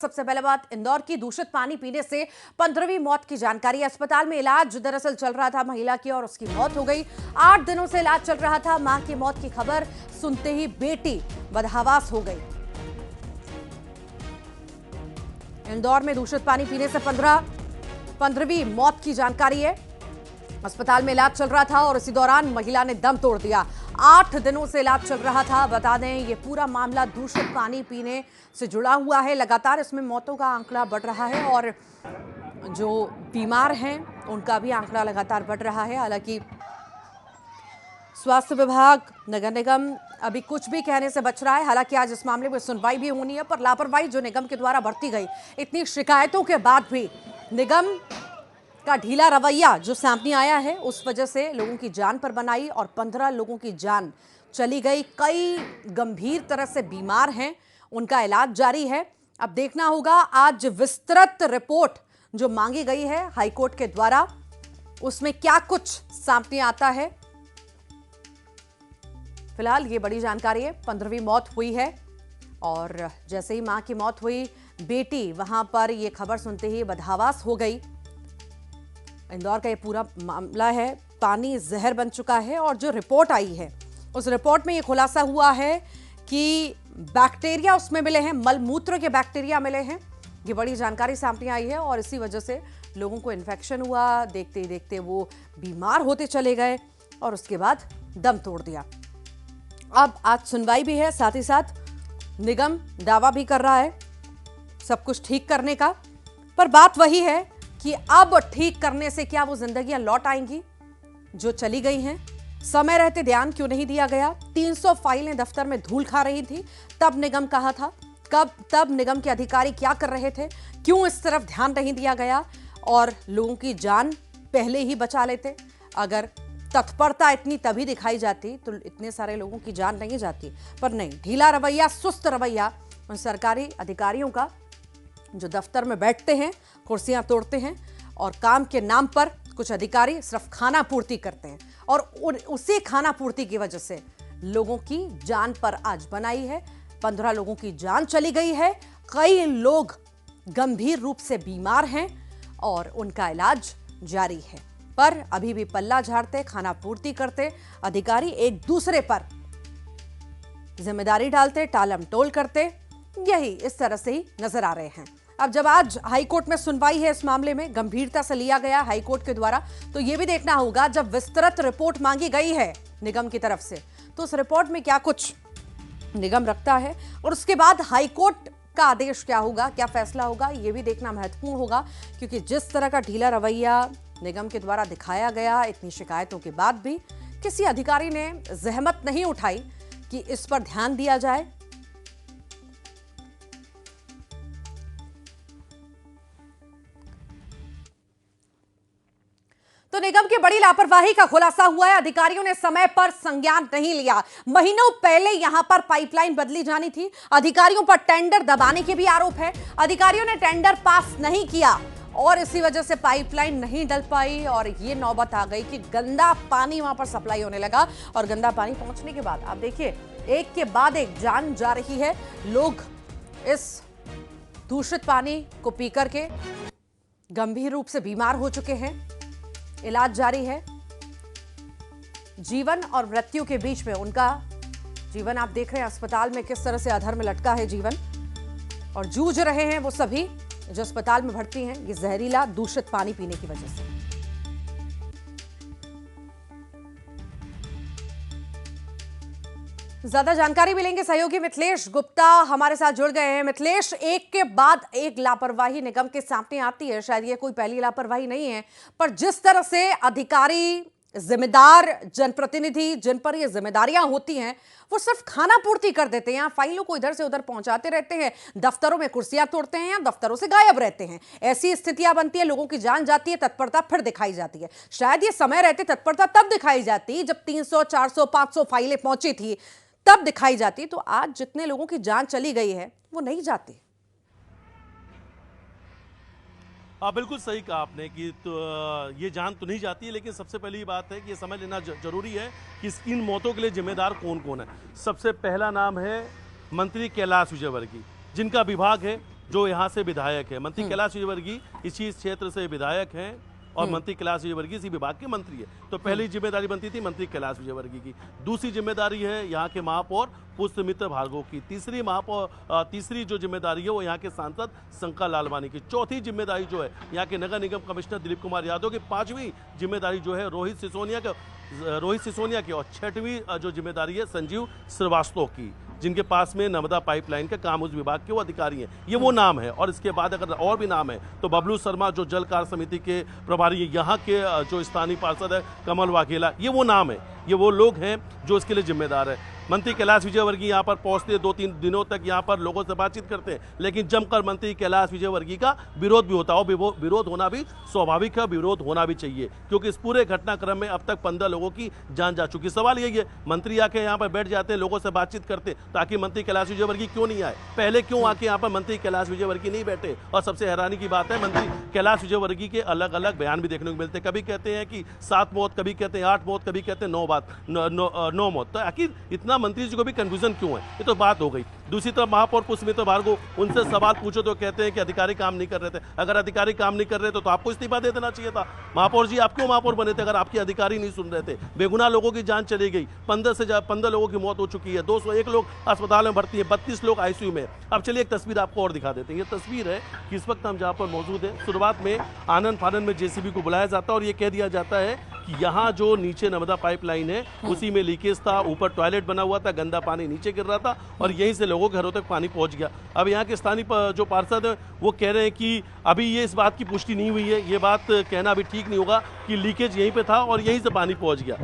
सबसे पहले बात इंदौर की दूषित पानी पीने से 15वीं मौत की जानकारी। अस्पताल में इलाज दरअसल चल रहा था महिला की और उसकी मौत हो गई। 8 दिनों से इलाज चल रहा था। मां की मौत की खबर सुनते ही बेटी बदहवास हो गई। इंदौर में दूषित पानी पीने से 15वीं मौत की जानकारी है। अस्पताल में इलाज चल रहा था और इसी दौरान महिला ने दम तोड़ दिया। 8 दिनों से इलाज चल रहा था। बता दें ये पूरा मामला दूषित पानी पीने से जुड़ा हुआ है। लगातार इसमें मौतों का आंकड़ा बढ़ रहा है और जो बीमार हैं उनका भी आंकड़ा लगातार बढ़ रहा है। हालांकि स्वास्थ्य विभाग, नगर निगम अभी कुछ भी कहने से बच रहा है। हालांकि आज इस मामले में सुनवाई भी होनी है, पर लापरवाही जो निगम के द्वारा बरती गई, इतनी शिकायतों के बाद भी निगम का ढीला रवैया जो सामने आया है, उस वजह से लोगों की जान पर बनाई और 15 लोगों की जान चली गई। कई गंभीर तरह से बीमार हैं, उनका इलाज जारी है। अब देखना होगा आज विस्तृत रिपोर्ट जो मांगी गई है हाईकोर्ट के द्वारा, उसमें क्या कुछ सामने आता है। फिलहाल ये बड़ी जानकारी है, 15वीं मौत हुई है और जैसे ही मां की मौत हुई, बेटी वहां पर यह खबर सुनते ही बदहवास हो गई। इंदौर का ये पूरा मामला है, पानी जहर बन चुका है और जो रिपोर्ट आई है उस रिपोर्ट में ये खुलासा हुआ है कि बैक्टीरिया उसमें मिले हैं, मलमूत्र के बैक्टीरिया मिले हैं। ये बड़ी जानकारी सामने आई है और इसी वजह से लोगों को इन्फेक्शन हुआ। देखते ही देखते वो बीमार होते चले गए और उसके बाद दम तोड़ दिया। अब आज सुनवाई भी है, साथ ही साथ निगम दावा भी कर रहा है सब कुछ ठीक करने का। पर बात वही है कि अब ठीक करने से क्या वो जिंदगियां लौट आएंगी जो चली गई हैं? समय रहते ध्यान क्यों नहीं दिया गया? 300 फाइलें दफ्तर में धूल खा रही थी, तब निगम कहा था। तब निगम के अधिकारी क्या कर रहे थे? क्यों इस तरफ ध्यान नहीं दिया गया और लोगों की जान पहले ही बचा लेते? अगर तत्परता इतनी तभी दिखाई जाती तो इतने सारे लोगों की जान नहीं जाती। पर नहीं, ढीला रवैया, सुस्त रवैया उन सरकारी अधिकारियों का जो दफ्तर में बैठते हैं, कुर्सियां तोड़ते हैं और काम के नाम पर कुछ अधिकारी सिर्फ खाना पूर्ति करते हैं और उसी खाना पूर्ति की वजह से लोगों की जान पर आज बनाई है। 15 लोगों की जान चली गई है। कई लोग गंभीर रूप से बीमार हैं और उनका इलाज जारी है। पर अभी भी पल्ला झाड़ते, खाना पूर्ति करते अधिकारी एक दूसरे पर जिम्मेदारी डालते, टालम टोल करते, यही इस तरह से ही नजर आ रहे हैं। अब जब आज हाईकोर्ट में सुनवाई है इस मामले में, गंभीरता से लिया गया हाईकोर्ट के द्वारा, तो यह भी देखना होगा जब विस्तृत रिपोर्ट मांगी गई है निगम की तरफ से, तो उस रिपोर्ट में क्या कुछ निगम रखता है और उसके बाद हाईकोर्ट का आदेश क्या होगा, क्या फैसला होगा, यह भी देखना महत्वपूर्ण होगा। क्योंकि जिस तरह का ढीला रवैया निगम के द्वारा दिखाया गया, इतनी शिकायतों के बाद भी किसी अधिकारी ने जहमत नहीं उठाई कि इस पर ध्यान दिया जाए। तो निगम की बड़ी लापरवाही का खुलासा हुआ है। अधिकारियों ने समय पर संज्ञान नहीं लिया। महीनों पहले यहां पर पाइपलाइन बदली जानी थी। अधिकारियों पर टेंडर दबाने के भी आरोप है। अधिकारियों ने टेंडर पास नहीं किया और इसी वजह से पाइपलाइन नहीं डल पाई और ये नौबत आ गई कि गंदा पानी वहां पर सप्लाई होने लगा। और गंदा पानी पहुंचने के बाद आप देखिए, एक के बाद एक जान जा रही है। लोग इस दूषित पानी को पी करके गंभीर रूप से बीमार हो चुके हैं। इलाज जारी है। जीवन और मृत्यु के बीच में उनका जीवन आप देख रहे हैं, अस्पताल में किस तरह से अधर में लटका है जीवन, और जूझ रहे हैं वो सभी जो अस्पताल में भर्ती हैं ये जहरीला दूषित पानी पीने की वजह से। ज्यादा जानकारी मिलेंगे, सहयोगी मिथिलेश गुप्ता हमारे साथ जुड़ गए हैं। मिथिलेश, एक के बाद एक लापरवाही निगम के सामने आती है। शायद ये कोई पहली लापरवाही नहीं है, पर जिस तरह से अधिकारी, जिम्मेदार जनप्रतिनिधि जिन पर ये जिम्मेदारियां होती हैं, वो सिर्फ खाना पूर्ति कर देते हैं, फाइलों को इधर से उधर पहुंचाते रहते हैं, दफ्तरों में कुर्सियां तोड़ते हैं या दफ्तरों से गायब रहते हैं। ऐसी स्थितियां बनती है, लोगों की जान जाती है, तत्परता फिर दिखाई जाती है। शायद ये समय रहते तत्परता तब दिखाई जाती जब 300, 400, 500 फाइलें पहुंची थी, तब दिखाई जाती। तो आज जितने लोगों की जान चली गई है वो नहीं जाती। बिल्कुल सही कहा आपने कि तो ये जान तो नहीं जाती है, लेकिन सबसे पहली बात है कि ये समझ लेना जरूरी है कि इन मौतों के लिए जिम्मेदार कौन कौन है। सबसे पहला नाम है मंत्री कैलाश विजयवर्गीय, जिनका विभाग है जो यहाँ से विधायक है, मंत्री कैलाश विजयवर्गीय इसी क्षेत्र से विधायक हैं और मंत्री कैलाश विजयवर्गीय इसी विभाग के मंत्री है। तो पहली जिम्मेदारी बनती थी मंत्री कैलाश विजयवर्गीय की। दूसरी जिम्मेदारी है यहाँ के महापौर पुष्पमित्र भार्गव की। तीसरी जो जिम्मेदारी है वो यहाँ के सांसद शंकर लालवानी की। चौथी जिम्मेदारी जो है यहाँ के नगर निगम कमिश्नर दिलीप कुमार यादव की। पांचवी जिम्मेदारी जो है रोहित सिसोनिया की। और छठवीं जो जिम्मेदारी है संजीव श्रीवास्तव की, जिनके पास में नर्मदा पाइपलाइन का काम उस विभाग के वो अधिकारी हैं। ये वो नाम है। और इसके बाद अगर और भी नाम है तो बबलू शर्मा जो जल कार्य समिति के प्रभारी है, यहाँ के जो स्थानीय पार्षद है कमल वाघेला, ये वो नाम है, ये वो लोग हैं जो इसके लिए जिम्मेदार है। मंत्री कैलाश विजयवर्गीय यहाँ पर पहुंचते 2-3 दिनों तक यहाँ पर लोगों से बातचीत करते हैं, लेकिन जमकर मंत्री कैलाश विजयवर्गीय का विरोध भी होता है। विरोध होना भी स्वाभाविक है, विरोध होना भी चाहिए, क्योंकि इस पूरे घटनाक्रम में अब तक 15 लोगों की जान जा चुकी। सवाल यही है, मंत्री आके यहाँ पर बैठ जाते हैं, लोगों से बातचीत करते, ताकि मंत्री कैलाश विजयवर्गीय क्यों नहीं आए? पहले क्यों आके यहाँ पर मंत्री कैलाश विजयवर्गीय नहीं बैठे? और सबसे हैरानी की बात है, मंत्री कैलाश विजयवर्गीय के अलग अलग बयान भी देखने को मिलते हैं। कभी कहते हैं कि 7 मौत, कभी कहते हैं 8 मौत, कभी कहते हैं 9 मौत। तो आखिर इतना मंत्री जी को भी कंफ्यूजन क्यों है? ये तो बात हो गई। दूसरी तरफ महापौर पुष्पमित्र भार्गव, उनसे सवाल पूछो तो कहते हैं कि अधिकारी काम नहीं कर रहे थे। अगर अधिकारी काम नहीं कर रहे थे तो आपको इस्तीफा दे देना चाहिए था। महापौर जी, आप क्यों महापौर बने थे अगर आपके अधिकारी नहीं सुन रहे थे? बेगुनाह लोगों की जान चली गई, 15 लोगों की मौत हो चुकी है, 201 लोग अस्पताल में भर्ती है, 32 लोग आईसीयू में। अब चलिए एक तस्वीर आपको और दिखा देते हैं। ये तस्वीर है कि इस वक्त हम जहाँ पर मौजूद है, शुरुआत में आनन फानन में जेसीबी को बुलाया जाता है और ये कह दिया जाता है कि यहाँ जो नीचे नर्मदा पाइपलाइन है उसी में लीकेज था, ऊपर टॉयलेट बना हुआ था, गंदा पानी नीचे गिर रहा था और यहीं से लोगों के घरों तक पानी पहुंच गया। अब यहाँ के स्थानीय जो पार्षद है वो कह रहे हैं कि अभी ये इस बात की पुष्टि नहीं हुई है, ये बात कहना अभी ठीक नहीं होगा कि लीकेज यहीं पे था और यहीं से पानी पहुंच गया।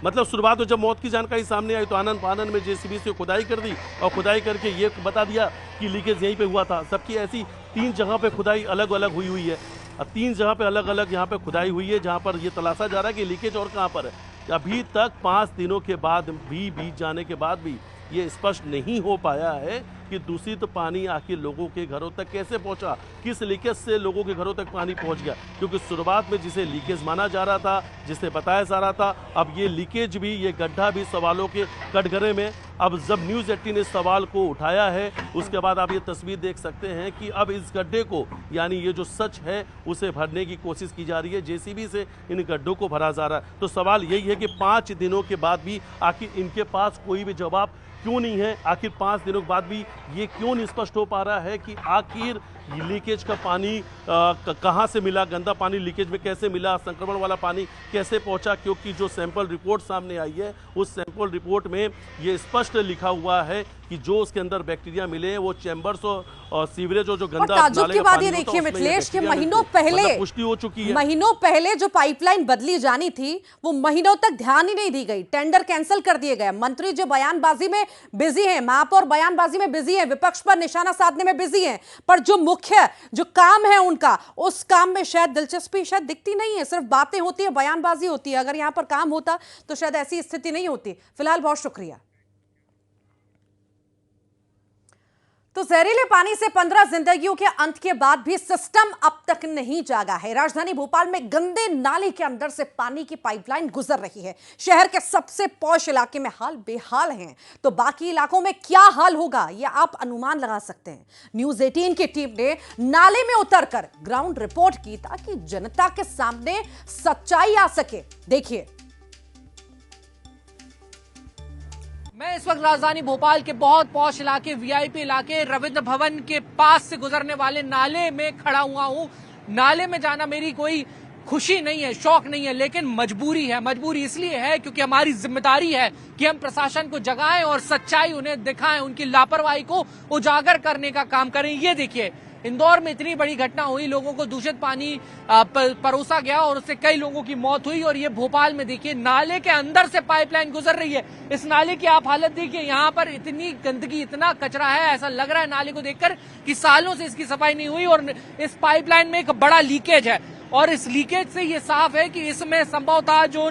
मतलब शुरुआत में जब मौत की जानकारी सामने आई तो आनन फानन में जेसीबी से खुदाई कर दी और खुदाई करके ये बता दिया कि लीकेज यहीं पे हुआ था। सबकी ऐसी 3 जगह पे खुदाई अलग अलग हुई है। 3 जगह पे अलग अलग यहाँ पे खुदाई हुई है, जहाँ पर ये तलाशा जा रहा है कि लीकेज और कहाँ पर है। अभी तक 5 दिनों के बाद भी बीत जाने के बाद भी ये स्पष्ट नहीं हो पाया है कि दूषित पानी आखिर लोगों के घरों तक कैसे पहुंचा, किस लीकेज से लोगों के घरों तक पानी पहुंच गया। क्योंकि शुरुआत में जिसे लीकेज माना जा रहा था, जिसे बताया जा रहा था, अब ये लीकेज भी, ये गड्ढा भी सवालों के कटघरे में। अब जब न्यूज़ 18 ने इस सवाल को उठाया है, उसके बाद आप ये तस्वीर देख सकते हैं कि अब इस गड्ढे को, यानी ये जो सच है उसे भरने की कोशिश की जा रही है, जेसीबी से इन गड्ढों को भरा जा रहा है। तो सवाल यही है कि 5 दिनों के बाद भी आखिर इनके पास कोई भी जवाब क्यों नहीं है? आखिर 5 दिनों के बाद भी ये क्यों नहीं स्पष्ट हो पा रहा है कि आखिर लीकेज का पानी कहाँ से मिला, गंदा पानी लीकेज में कैसे मिला, संक्रमण वाला पानी कैसे पहुंचा? क्योंकि जो सैंपल रिपोर्ट सामने आई है उस सैंपल रिपोर्ट में ये स्पष्ट लिखा हुआ है कि जो उसके अंदर बैक्टीरिया मिले हैं वो चैम्बर्स और सीवरेज और जो गंदा ताज्जुब की बात ये देखिए मिथिलेश के महीनों पहले पुष्टि हो चुकी है। महीनों पहले जो पाइपलाइन बदली जानी थी वो महीनों तक ध्यान ही नहीं दी गई, टेंडर कैंसिल कर दिए गए। मंत्री जो बयानबाजी में बिजी हैं, महापौर बयानबाजी में बिजी हैं, विपक्ष पर निशाना साधने में बिजी हैं, पर जो मुख्य जो काम है उनका, उस काम में शायद दिलचस्पी शायद दिखती नहीं है, सिर्फ बातें होती है, बयानबाजी होती है। अगर यहां पर काम होता तो शायद ऐसी स्थिति नहीं होती। फिलहाल बहुत शुक्रिया। तो जहरीले पानी से 15 जिंदगियों के अंत के बाद भी सिस्टम अब तक नहीं जागा है। राजधानी भोपाल में गंदे नाले के अंदर से पानी की पाइपलाइन गुजर रही है। शहर के सबसे पॉश इलाके में हाल बेहाल हैं, तो बाकी इलाकों में क्या हाल होगा यह आप अनुमान लगा सकते हैं। न्यूज़ 18 की टीम ने नाले में उतरकर ग्राउंड रिपोर्ट की ताकि जनता के सामने सच्चाई आ सके। देखिए, मैं इस वक्त राजधानी भोपाल के बहुत पॉश इलाके, वीआईपी इलाके रविंद्र भवन के पास से गुजरने वाले नाले में खड़ा हुआ हूं। नाले में जाना मेरी कोई खुशी नहीं है, शौक नहीं है, लेकिन मजबूरी है। मजबूरी इसलिए है क्योंकि हमारी जिम्मेदारी है कि हम प्रशासन को जगाएं और सच्चाई उन्हें दिखाएं, उनकी लापरवाही को उजागर करने का काम करें। ये देखिए, इंदौर में इतनी बड़ी घटना हुई, लोगों को दूषित पानी परोसा गया और उससे कई लोगों की मौत हुई। और ये भोपाल में देखिए, नाले के अंदर से पाइपलाइन गुजर रही है। इस नाले की आप हालत देखिए, यहाँ पर इतनी गंदगी, इतना कचरा है, ऐसा लग रहा है नाले को देखकर कि सालों से इसकी सफाई नहीं हुई। और इस पाइपलाइन में एक बड़ा लीकेज है और इस लीकेज से ये साफ है कि इसमें संभवतः जो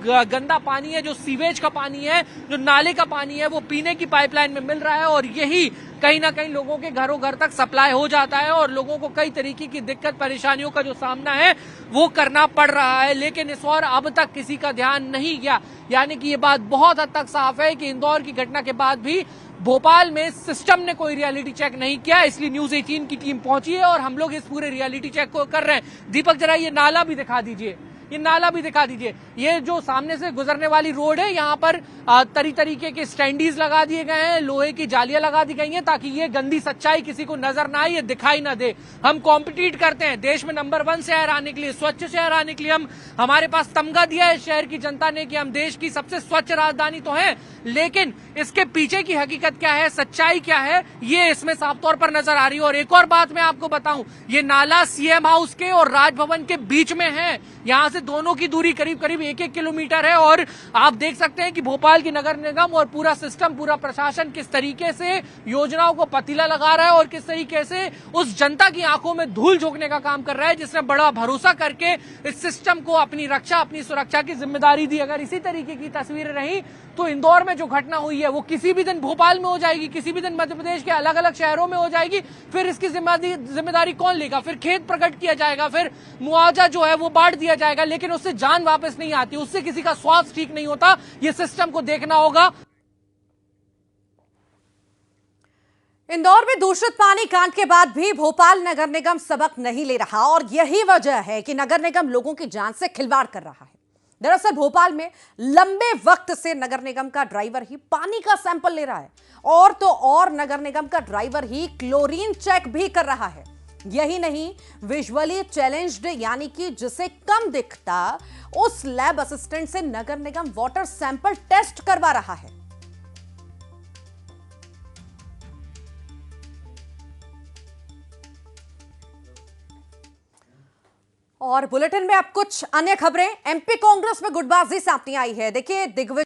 गंदा पानी है, जो सीवेज का पानी है, जो नाले का पानी है, वो पीने की पाइपलाइन में मिल रहा है और यही कहीं ना कहीं लोगों के घरों घर तक सप्लाई हो जाता है और लोगों को कई तरीके की दिक्कत परेशानियों का जो सामना है वो करना पड़ रहा है। लेकिन इस और अब तक किसी का ध्यान नहीं गया। यानी कि ये बात बहुत हद तक साफ है कि इंदौर की घटना के बाद भी भोपाल में सिस्टम ने कोई रियलिटी चेक नहीं किया, इसलिए न्यूज 18 की टीम पहुंची है और हम लोग इस पूरे रियलिटी चेक को कर रहे हैं। दीपक जरा ये नाला भी दिखा दीजिए, ये नाला भी दिखा दीजिए। ये जो सामने से गुजरने वाली रोड है, यहाँ पर तरीके के स्टैंडीज लगा दिए गए हैं, लोहे की जालियां लगा दी गई हैं ताकि ये गंदी सच्चाई किसी को नजर ना आए, ये दिखाई ना दे। हम कॉम्पिटिट करते हैं देश में नंबर 1 शहर आने के लिए, स्वच्छ शहर आने के लिए। हमारे पास तमगा दिया है शहर की जनता ने कि हम देश की सबसे स्वच्छ राजधानी तो है, लेकिन इसके पीछे की हकीकत क्या है, सच्चाई क्या है, ये इसमें साफ तौर पर नजर आ रही है। और एक और बात मैं आपको बताऊं, ये नाला सीएम हाउस के और राजभवन के बीच में है। यहां से दोनों की दूरी करीब करीब 1-1 किलोमीटर है और आप देख सकते हैं कि भोपाल की नगर निगम और पूरा सिस्टम, पूरा प्रशासन किस तरीके से योजनाओं को पतीला लगा रहा है और किस तरीके से उस जनता की आंखों में धूल झोंकने का काम कर रहा है जिसने बड़ा भरोसा करके इस सिस्टम को अपनी रक्षा, अपनी सुरक्षा की जिम्मेदारी दी। अगर इसी तरीके की तस्वीरें रही तो इंदौर में जो घटना हुई है वो किसी भी दिन भोपाल में हो जाएगी, किसी भी दिन मध्य प्रदेश के अलग अलग शहरों में हो जाएगी। फिर इसकी जिम्मेदारी कौन लेगा? फिर खेत प्रकट किया जाएगा, फिर मुआवजा जो है वो बांट दिया जाएगा, लेकिन उससे जान वापस नहीं आती, उससे किसी का स्वास्थ्य ठीक नहीं होता। ये सिस्टम को देखना होगा। इंदौर में दूषित पानी कांड के बाद भी भोपाल नगर निगम सबक नहीं ले रहा और यही वजह है कि नगर निगम लोगों की जान से खिलवाड़ कर रहा है। दरअसल भोपाल में लंबे वक्त से नगर निगम का ड्राइवर ही पानी का सैंपल ले रहा है और तो और नगर निगम का ड्राइवर ही क्लोरीन चेक भी कर रहा है। यही नहीं, विजुअली चैलेंज्ड यानी कि जिसे कम दिखता उस लैब असिस्टेंट से नगर निगम वाटर सैंपल टेस्ट करवा रहा है। और बुलेटिन में अब कुछ अन्य खबरें। एमपी कांग्रेस में गुटबाजी सामने आई है। देखिए, दिग्विजय